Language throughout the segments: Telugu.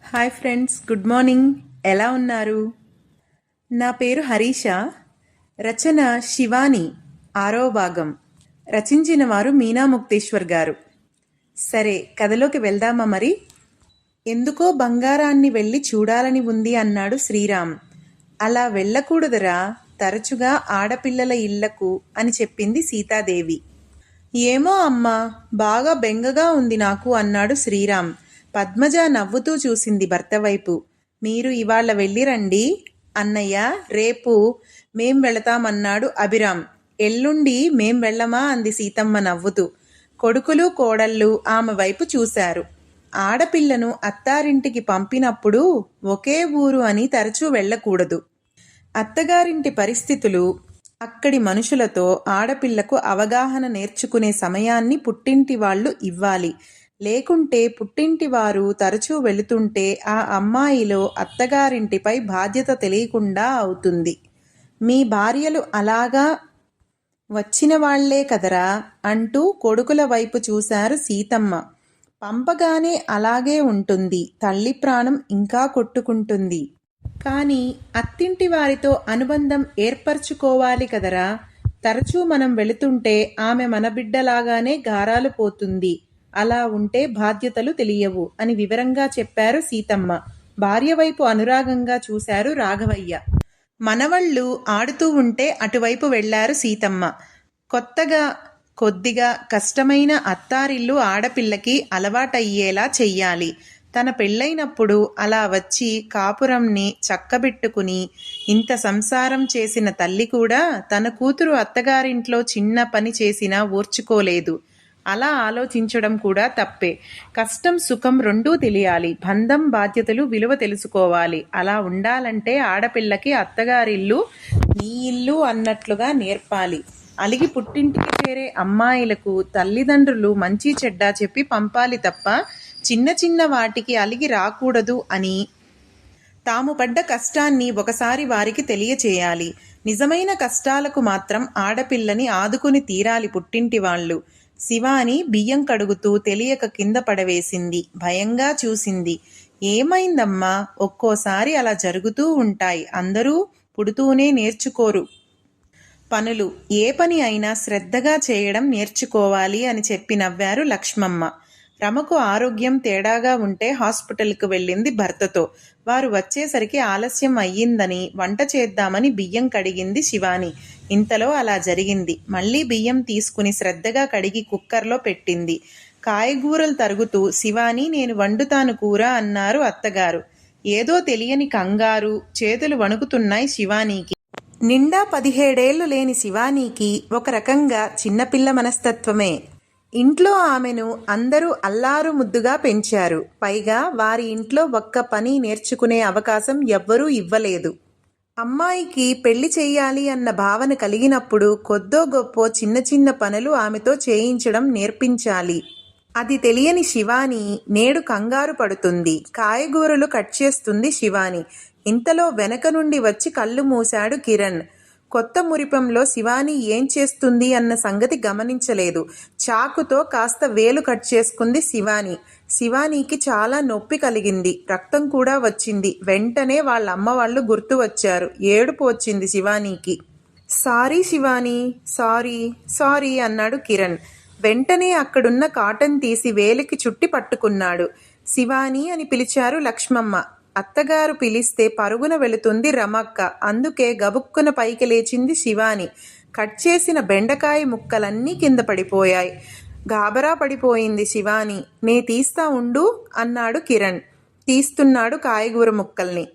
Hi friends, good morning. ఎలా ఉన్నారు? నా పేరు హరీష. రచన శివాని. 6వ భాగం. రచించిన వారు మీనా ముక్తేశ్వర్ గారు. సరే, కథలోకి వెళ్దామా మరి? ఎందుకో బంగారాన్ని వెళ్ళి చూడాలని ఉంది అన్నాడు శ్రీరామ్. అలా వెళ్ళకూడదురా, తరచుగా ఆడపిల్లల ఇళ్లకు అని చెప్పింది సీతాదేవి. ఏమో అమ్మా, బాగా బెంగగా ఉంది నాకు అన్నాడు శ్రీరామ్. పద్మజ నవ్వుతూ చూసింది భర్త వైపు. మీరు ఇవాళ వెళ్ళిరండి అన్నయ్య, రేపు మేం వెళతామన్నాడు అభిరామ్. ఎల్లుండి మేం వెళ్ళమా అంది సీతమ్మ నవ్వుతూ. కొడుకులు కోడళ్ళు ఆమె వైపు చూశారు. ఆడపిల్లను అత్తారింటికి పంపినప్పుడు ఒకే ఊరు అని తరచూ వెళ్ళకూడదు. అత్తగారింటి పరిస్థితులు, అక్కడి మనుషులతో ఆడపిల్లకు అవగాహన నేర్చుకునే సమయాన్ని పుట్టింటి వాళ్ళు ఇవ్వాలి. లేకుంటే పుట్టింటి వారు తరచూ వెళుతుంటే ఆ అమ్మాయిలో అత్తగారింటిపై బాధ్యత తెలియకుండా అవుతుంది. మీ భార్యలు అలాగా వచ్చిన వాళ్లే కదరా అంటూ కొడుకుల వైపు చూశారు సీతమ్మ. పంపగానే అలాగే ఉంటుంది. తల్లి ప్రాణం ఇంకా కొట్టుకుంటుంది. కానీ అత్తింటి వారితో అనుబంధం ఏర్పరచుకోవాలి కదరా. తరచూ మనం వెళుతుంటే ఆమె మన బిడ్డలాగానే గారాలు పోతుంది. అలా ఉంటే బాధ్యతలు తెలియవు అని వివరంగా చెప్పారు సీతమ్మ. భార్య వైపు అనురాగంగా చూశారు రాఘవయ్య. మనవళ్ళు ఆడుతూ ఉంటే అటువైపు వెళ్లారు సీతమ్మ. కొద్దిగా కష్టమైన అత్తారిల్లు ఆడపిల్లకి అలవాటయ్యేలా చెయ్యాలి. తన పెళ్ళైనప్పుడు అలా వచ్చి కాపురంని చక్కబెట్టుకుని ఇంత సంసారం చేసిన తల్లి కూడా తన కూతురు అత్తగారింట్లో చిన్న పని చేసినా ఓర్చుకోలేదు. అలా ఆలోచించడం కూడా తప్పే. కష్టం సుఖం రెండూ తెలియాలి. బంధం బాధ్యతలు విలువ తెలుసుకోవాలి. అలా ఉండాలంటే ఆడపిల్లకి అత్తగారిల్లు నీ ఇల్లు అన్నట్లుగా నేర్పాలి. అలిగి పుట్టింటికి చేరే అమ్మాయిలకు తల్లిదండ్రులు మంచి చెడ్డ చెప్పి పంపాలి తప్ప చిన్న చిన్న వాటికి అలిగి రాకూడదు అని తాము పడ్డ కష్టాన్ని ఒకసారి వారికి తెలియచేయాలి. నిజమైన కష్టాలకు మాత్రం ఆడపిల్లని ఆదుకుని తీరాలి పుట్టింటి వాళ్ళు. శివాని బియ్యం కడుగుతూ తెలియక కింద పడవేసింది. భయంగా చూసింది. ఏమైందమ్మా? ఒక్కోసారి అలా జరుగుతూ ఉంటాయి. అందరూ పుడుతూనే నేర్చుకోరు పనులు. ఏ పని అయినా శ్రద్ధగా చేయడం నేర్చుకోవాలి అని చెప్పి నవ్వారు లక్ష్మమ్మ. రమకు ఆరోగ్యం తేడాగా ఉంటే హాస్పిటల్కు వెళ్ళింది భర్తతో. వారు వచ్చేసరికి ఆలస్యం అయ్యిందని వంట చేద్దామని బియ్యం కడిగింది శివాని. ఇంతలో అలా జరిగింది. మళ్ళీ బియ్యం తీసుకుని శ్రద్ధగా కడిగి కుక్కర్లో పెట్టింది. కాయగూరలు తరుగుతూ, శివాని నేను వండుతాను కూర అన్నారు అత్తగారు. ఏదో తెలియని కంగారు, చేతులు వణుకుతున్నాయి శివానీకి. నిండా 17 లేని శివానీకి ఒక రకంగా చిన్నపిల్ల మనస్తత్వమే. ఇంట్లో ఆమెను అందరూ అల్లారు ముద్దుగా పెంచారు. పైగా వారి ఇంట్లో ఒక్క పని నేర్చుకునే అవకాశం ఎవ్వరూ ఇవ్వలేదు. అమ్మాయికి పెళ్లి చెయ్యాలి అన్న భావన కలిగినప్పుడు కొద్దో గొప్పో చిన్న చిన్న పనులు ఆమెతో చేయించడం నేర్పించాలి. అది తెలియని శివాని నేడు కంగారు పడుతుంది. కాయగూరలు కట్ చేస్తుంది శివాని. ఇంతలో వెనక నుండి వచ్చి కళ్ళు మూశాడు కిరణ్. కొత్త మురిపంలో శివాని ఏం చేస్తుంది అన్న సంగతి గమనించలేదు. చాకుతో కాస్త వేలు కట్ చేసుకుంది శివాని. శివానీకి చాలా నొప్పి కలిగింది. రక్తం కూడా వచ్చింది. వెంటనే వాళ్ళ అమ్మ వాళ్ళు గుర్తు వచ్చారు. ఏడుపు వచ్చింది శివానీకి. సారీ శివాని, సారీ సారీ అన్నాడు కిరణ్. వెంటనే అక్కడున్న కాటన్ తీసి వేలికి చుట్టి పట్టుకున్నాడు. శివాని అని పిలిచారు లక్ష్మమ్మ. అత్తగారు పిలిస్తే పరుగున వెళుతుంది రమక్క. అందుకే గబుక్కున పైకి లేచింది శివాని. కట్ చేసిన బెండకాయ ముక్కలన్నీ కింద పడిపోయాయి. గాబరా పడిపోయింది శివాని. నే తీస్తా ఉండు అన్నాడు కిరణ్. తీస్తున్నాడు కాయగూర ముక్కల్ని.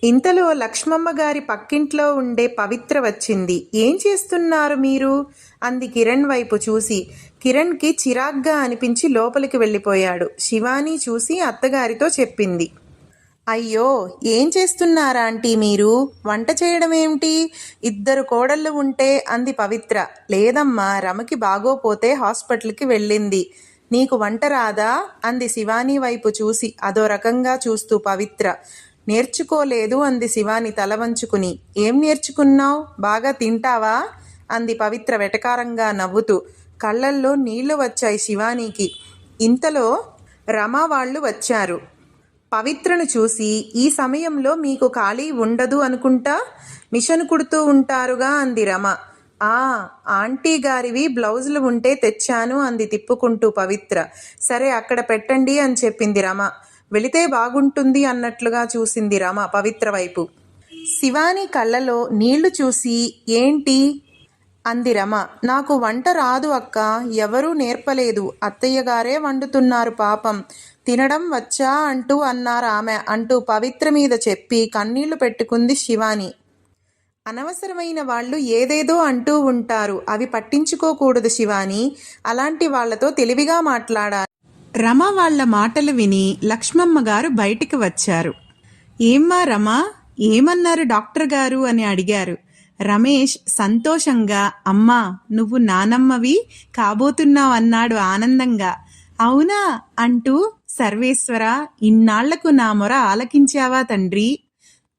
ఇంతలో లక్ష్మమ్మ గారి పక్కింట్లో ఉండే పవిత్ర వచ్చింది. ఏం చేస్తున్నారు మీరు అంది కిరణ్ వైపు చూసి. కిరణ్కి చిరాగ్గా అనిపించి లోపలికి వెళ్ళిపోయాడు. శివాని చూసి అత్తగారితో చెప్పింది. అయ్యో, ఏం చేస్తున్నారా ఆంటీ మీరు? వంట చేయడం ఏమిటి? 2 కోడళ్ళు ఉంటే అంది పవిత్ర. లేదమ్మా, రమకి బాగోపోతే హాస్పిటల్కి వెళ్ళింది. నీకు వంట రాదా అంది శివాని వైపు చూసి అదో రకంగా చూస్తూ పవిత్ర. నేర్చుకోలేదు అంది శివాని తల వంచుకుని. ఏం నేర్చుకున్నావు? బాగా తింటావా అంది పవిత్ర వెటకారంగా నవ్వుతూ. కళ్ళల్లో నీళ్లు వచ్చాయి శివానీకి. ఇంతలో రమ వాళ్ళు వచ్చారు. పవిత్రను చూసి, ఈ సమయంలో మీకు ఖాళీ ఉండదు అనుకుంటా, మిషన్ కుడుతూ ఉంటారుగా అంది రమ. ఆ ఆంటీ గారివి బ్లౌజులు ఉంటే తెచ్చాను అంది తిప్పుకుంటూ పవిత్ర. సరే అక్కడ పెట్టండి అని చెప్పింది రమ. వెళితే బాగుంటుంది అన్నట్లుగా చూసింది రమ పవిత్ర వైపు. శివాని కళ్ళలో నీళ్లు చూసి, ఏంటి అంది రమ. నాకు వంట రాదు అక్క, ఎవరూ నేర్పలేదు, అత్తయ్యగారే వండుతున్నారు పాపం, తినడం వచ్చా అంటూ అన్నారు ఆమె అంటూ పవిత్ర మీద చెప్పి కన్నీళ్లు పెట్టుకుంది శివాని. అనవసరమైన వాళ్ళు ఏదేదో అంటూ ఉంటారు, అవి పట్టించుకోకూడదు శివాని, అలాంటి వాళ్లతో తెలివిగా మాట్లాడాలి. రమ వాళ్ల మాటలు విని లక్ష్మమ్మ గారు బయటికి వచ్చారు. ఏమ్మా రమా, ఏమన్నారు డాక్టర్ గారు అని అడిగారు. రమేష్ సంతోషంగా, అమ్మా నువ్వు నానమ్మవి కాబోతున్నావు అన్నాడు ఆనందంగా. అవునా అంటూ, సర్వేశ్వర ఇన్నాళ్లకు నా మొర ఆలకించావా తండ్రి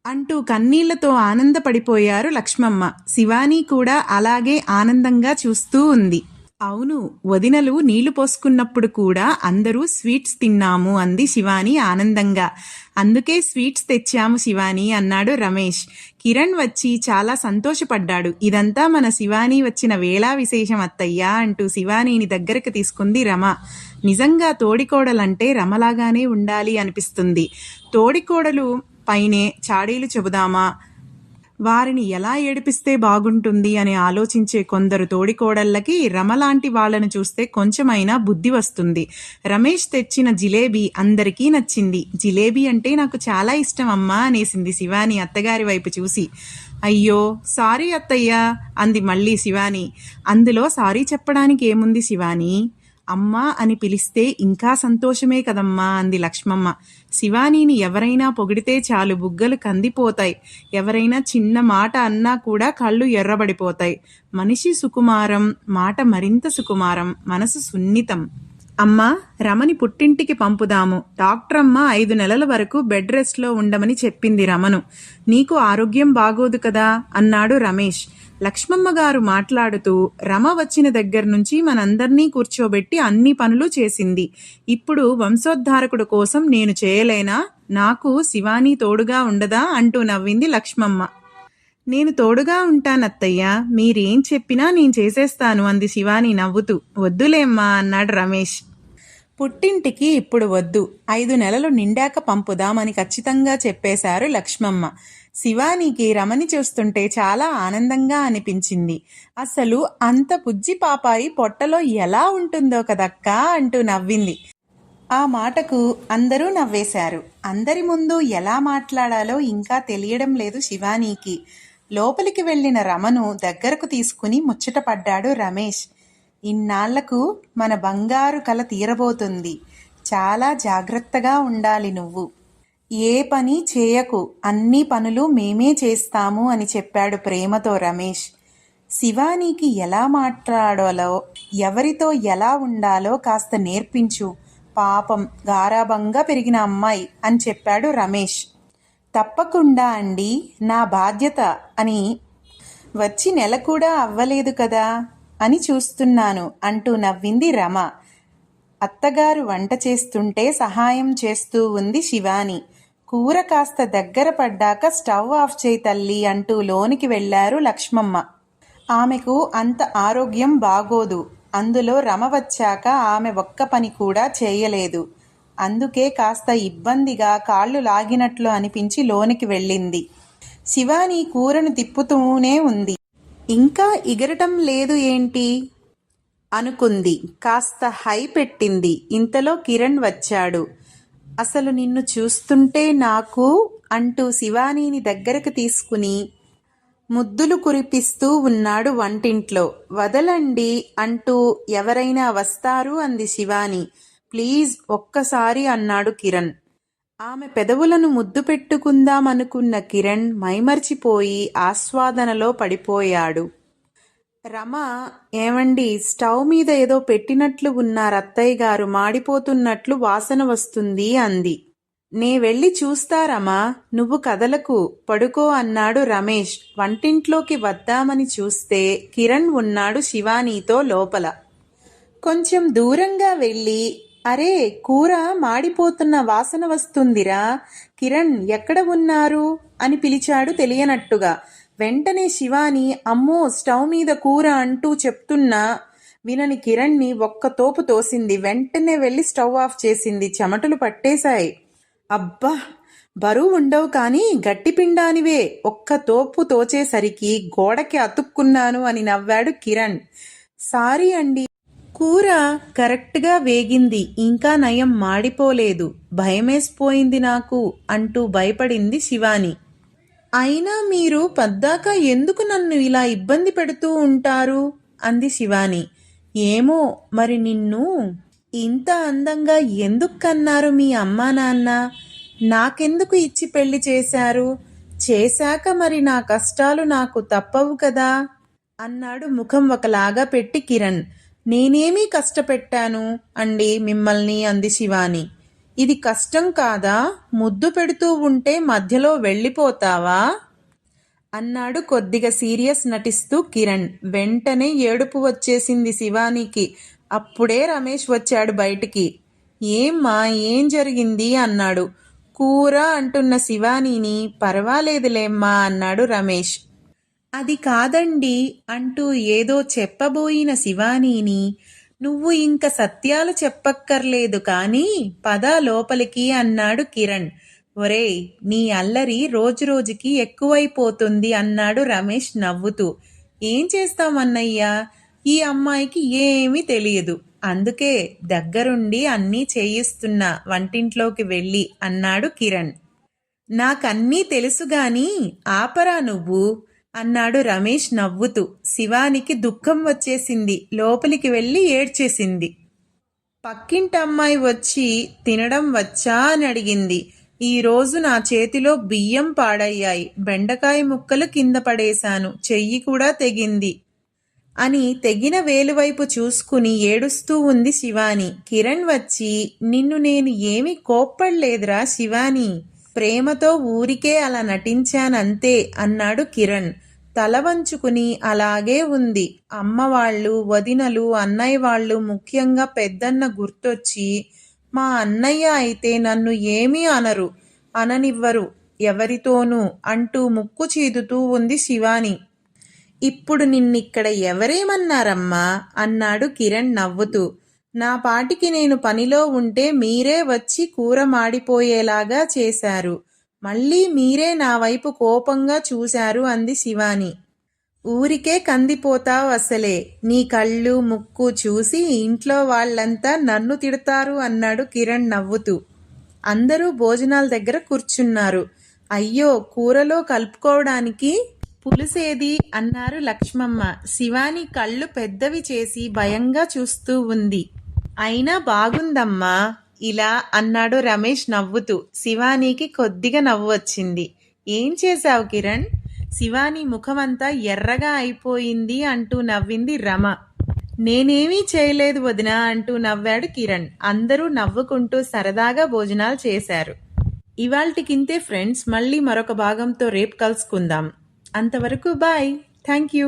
అంటూ కన్నీళ్లతో ఆనందపడిపోయారు లక్ష్మమ్మ. శివాని కూడా అలాగే ఆనందంగా చూస్తూ ఉంది. అవును, వదినలు నీళ్లు పోసుకున్నప్పుడు కూడా అందరూ స్వీట్స్ తిన్నాము అంది శివాని ఆనందంగా. అందుకే స్వీట్స్ తెచ్చాము శివాని అన్నాడు రమేష్. కిరణ్ వచ్చి చాలా సంతోషపడ్డాడు. ఇదంతా మన శివాని వచ్చిన వేళా విశేషం అత్తయ్యా అంటూ శివానీని దగ్గరకు తీసుకుంది రమ. నిజంగా తోడికోడలంటే రమలాగానే ఉండాలి అనిపిస్తుంది. తోడికోడలు పైనే చాడీలు చెబుదామా, వారిని ఎలా ఏడిపిస్తే బాగుంటుంది అని ఆలోచించే కొందరు తోడికోడళ్ళకి రమలాంటి వాళ్లను చూస్తే కొంచెమైనా బుద్ధి వస్తుంది. రమేష్ తెచ్చిన జిలేబీ అందరికీ నచ్చింది. జిలేబీ అంటే నాకు చాలా ఇష్టం అమ్మా అనేసింది శివాని అత్తగారి వైపు చూసి. అయ్యో సారీ అత్తయ్య అంది మళ్ళీ శివాని. అందులో సారీ చెప్పడానికి ఏముంది శివాని, అమ్మా అని పిలిస్తే ఇంకా సంతోషమే కదమ్మా అంది లక్ష్మమ్మ. శివానీని ఎవరైనా పొగిడితే చాలు బుగ్గలు కందిపోతాయి, ఎవరైనా చిన్న మాట అన్నా కూడా కళ్ళు ఎర్రబడిపోతాయి. మనిషి సుకుమారం, మాట మరింత సుకుమారం, మనసు సున్నితం. అమ్మా రమని పుట్టింటికి పంపుదాము, డాక్టరమ్మ 5 నెలల వరకు బెడ్ రెస్ట్లో ఉండమని చెప్పింది రమను. నీకు ఆరోగ్యం బాగోదు కదా అన్నాడు రమేష్. లక్ష్మమ్మ గారు మాట్లాడుతూ, రమ వచ్చిన దగ్గర నుంచి మనందర్నీ కూర్చోబెట్టి అన్ని పనులు చేసింది. ఇప్పుడు వంశోద్ధారకుడు కోసం నేను చేయలేనా, నాకు శివాని తోడుగా ఉండదా అంటూ నవ్వింది లక్ష్మమ్మ. నేను తోడుగా ఉంటానత్తయ్యా, మీరేం చెప్పినా నేను చేసేస్తాను అంది శివాని నవ్వుతూ. వద్దులేమ్మా అన్నాడు రమేష్. పుట్టింటికి ఇప్పుడు వద్దు, 5 నెలలు నిండాక పంపుదామని ఖచ్చితంగా చెప్పేశారు లక్ష్మమ్మ. శివానికి రమని చూస్తుంటే చాలా ఆనందంగా అనిపించింది. అసలు అంత బుజ్జి పాపాయి పొట్టలో ఎలా ఉంటుందో కదక్కా అంటూ నవ్వింది. ఆ మాటకు అందరూ నవ్వేశారు. అందరి ముందు ఎలా మాట్లాడాలో ఇంకా తెలియడం లేదు శివానీకి. లోపలికి వెళ్లిన రమను దగ్గరకు తీసుకుని ముచ్చటపడ్డాడు రమేష్. ఇన్నాళ్లకు మన బంగారు కల తీరబోతుంది, చాలా జాగ్రత్తగా ఉండాలి నువ్వు, ఏ పని చేయకు, అన్ని పనులు మేమే చేస్తాము అని చెప్పాడు ప్రేమతో రమేష్. శివానీకి ఎలా మాట్లాడాలో, ఎవరితో ఎలా ఉండాలో కాస్త నేర్పించు, పాపం గారాబంగా పెరిగిన అమ్మాయి అని చెప్పాడు రమేష్. తప్పకుండా అండి, నా బాధ్యత అని, వచ్చి నెల కూడా అవ్వలేదు కదా అని చూస్తున్నాను అంటూ నవ్వింది రమ. అత్తగారు వంట చేస్తుంటే సహాయం చేస్తూ ఉంది శివాని. కూర కాస్త దగ్గర పడ్డాక స్టవ్ ఆఫ్ చేయి తల్లి అంటూ లోనికి వెళ్లారు లక్ష్మమ్మ. ఆమెకు అంత ఆరోగ్యం బాగోదు, అందులో రమ వచ్చాక ఆమె ఒక్క పని కూడా చేయలేదు. అందుకే కాస్త ఇబ్బందిగా కాళ్ళు లాగినట్లు అనిపించి లోనికి వెళ్ళింది. శివాని కూరను తిప్పుతూనే ఉంది. ఇంకా ఎగరటం లేదు ఏంటి అనుకుంది. కాస్త హై పెట్టింది. ఇంతలో కిరణ్ వచ్చాడు. అసలు నిన్ను చూస్తుంటే నాకు అంటూ శివానీని దగ్గరకు తీసుకుని ముద్దులు కురిపిస్తూ ఉన్నాడు వంటింట్లో. వదలండి అంటూ, ఎవరైనా వస్తారు అంది శివాని. ప్లీజ్ ఒక్కసారి అన్నాడు కిరణ్. ఆమె పెదవులను ముద్దు పెట్టుకుందామనుకున్న కిరణ్ మైమర్చిపోయి ఆస్వాదనలో పడిపోయాడు. రమ, ఏమండి, స్టవ్ మీద ఏదో పెట్టినట్లు ఉన్నారు అత్తయ్య గారు, మాడిపోతున్నట్లు వాసన వస్తుంది అంది. నే వెళ్ళి చూస్తారమ్మా, నువ్వు కదలకు, పడుకో అన్నాడు రమేష్. వంటింట్లోకి వద్దామని చూస్తే కిరణ్ ఉన్నాడు శివానీతో లోపల. కొంచెం దూరంగా వెళ్ళి అరే, కూర మాడిపోతున్న వాసన వస్తుందిరా, కిరణ్ ఎక్కడ ఉన్నారు అని పిలిచాడు తెలియనట్టుగా. వెంటనే శివాని అమ్మో స్టవ్ మీద కూర అంటూ చెప్తున్నా వినని కిరణ్ని ఒక్క తోపు తోసింది. వెంటనే వెళ్ళి స్టవ్ ఆఫ్ చేసింది. చెమటలు పట్టేశాయి. అబ్బా, బరువు ఉండవు కానీ గట్టి పిండానివే, ఒక్క తోపు తోచేసరికి గోడకి అతుక్కున్నాను అని నవ్వాడు కిరణ్. సారీ అండి. కూర కరెక్ట్గా వేగింది, ఇంకా నయం మాడిపోలేదు, భయమేసిపోయింది నాకు అంటూ భయపడింది శివాని. అయినా మీరు పద్దాక ఎందుకు నన్ను ఇలా ఇబ్బంది పెడుతూ ఉంటారు అంది శివాని. ఏమో మరి నిన్ను ఇంత అందంగా ఎందుకు కన్నారు మీ అమ్మా నాన్న? నాకెందుకు ఇచ్చి పెళ్లి చేశారు? చేశాక మరి నా కష్టాలు నాకు తప్పవు కదా అన్నాడు ముఖం ఒకలాగా పెట్టి కిరణ్. నేనేమీ కష్టపెట్టాను అండి మిమ్మల్ని అంది శివాని. ఇది కష్టం కాదా? ముద్దు పెడుతూ ఉంటే మధ్యలో వెళ్ళిపోతావా అన్నాడు కొద్దిగా సీరియస్ నటిస్తూ కిరణ్. వెంటనే ఏడుపు వచ్చేసింది శివానికి. అప్పుడే రమేష్ వచ్చాడు బయటికి. ఏమ్మా, ఏం జరిగింది అన్నాడు. కూర అంటున్న శివానీని పర్వాలేదులేమ్మా అన్నాడు రమేష్. అది కాదండి అంటూ ఏదో చెప్పబోయిన శివానీని నువ్వు ఇంక సత్యాలు చెప్పక్కర్లేదు కానీ పద లోపలికి అన్నాడు కిరణ్. ఒరేయ్, నీ అల్లరి రోజురోజుకి ఎక్కువైపోతుంది అన్నాడు రమేష్ నవ్వుతూ. ఏం చేస్తామన్నయ్యా, ఈ అమ్మాయికి ఏమీ తెలియదు, అందుకే దగ్గరుండి అన్నీ చేయిస్తున్నా వంటింట్లోకి వెళ్ళి అన్నాడు కిరణ్. నాకన్నీ తెలుసుగాని ఆపరా నువ్వు అన్నాడు రమేష్ నవ్వుతూ. శివానికి దుఃఖం వచ్చేసింది. లోపలికి వెళ్ళి ఏడ్చేసింది. పక్కింటమ్మాయి వచ్చి తినడం వచ్చా అని అడిగింది. ఈరోజు నా చేతిలో బియ్యం పాడయ్యాయి, బెండకాయ ముక్కలు కింద పడేశాను, చెయ్యి కూడా తెగింది అని తెగిన వేలువైపు చూసుకుని ఏడుస్తూ ఉంది శివాని. కిరణ్ వచ్చి నిన్ను నేను ఏమీ కోప్పడలేదురా శివాని, ప్రేమతో ఊరికే అలా నటించానంతే అన్నాడు కిరణ్. తల వంచుకుని అలాగే ఉంది. అమ్మవాళ్ళు, వదినలు, అన్నయ్య వాళ్ళు, ముఖ్యంగా పెద్దన్న గుర్తొచ్చి మా అన్నయ్య అయితే నన్ను ఏమీ అనరు, అననివ్వరు ఎవరితోనూ అంటూ ముక్కు చీదుతూ ఉంది శివాని. ఇప్పుడు నిన్నిక్కడ ఎవరేమన్నారమ్మా అన్నాడు కిరణ్ నవ్వుతూ. నా పాటికి నేను పనిలో ఉంటే మీరే వచ్చి కూర మాడిపోయేలాగా చేశారు, మళ్ళీ మీరే నా వైపు కోపంగా చూశారు అంది శివాని. ఊరికే కందిపోతావు అసలే, నీ కళ్ళు ముక్కు చూసి ఇంట్లో వాళ్ళంతా నన్ను తిడతారు అన్నాడు కిరణ్ నవ్వుతూ. అందరూ భోజనాల దగ్గర కూర్చున్నారు. అయ్యో, కూరలో కలుపుకోవడానికి పులుసేది అన్నారు లక్ష్మమ్మ. శివాని కళ్ళు పెద్దవి చేసి భయంగా చూస్తూ ఉంది. అయినా బాగుందమ్మా ఇలా అన్నాడు రమేష్ నవ్వుతూ. శివానీకి కొద్దిగా నవ్వు వచ్చింది. ఏం చేశావు కిరణ్? శివాని ముఖమంతా ఎర్రగా అయిపోయింది అంటూ నవ్వింది రమ. నేనేమీ చేయలేదు వదినా అంటూ నవ్వాడు కిరణ్. అందరూ నవ్వుకుంటూ సరదాగా భోజనాలు చేశారు. ఇవాల్టికింతే ఫ్రెండ్స్, మళ్ళీ మరొక భాగంతో రేపు కలుసుకుందాం. అంతవరకు బాయ్. Thank you.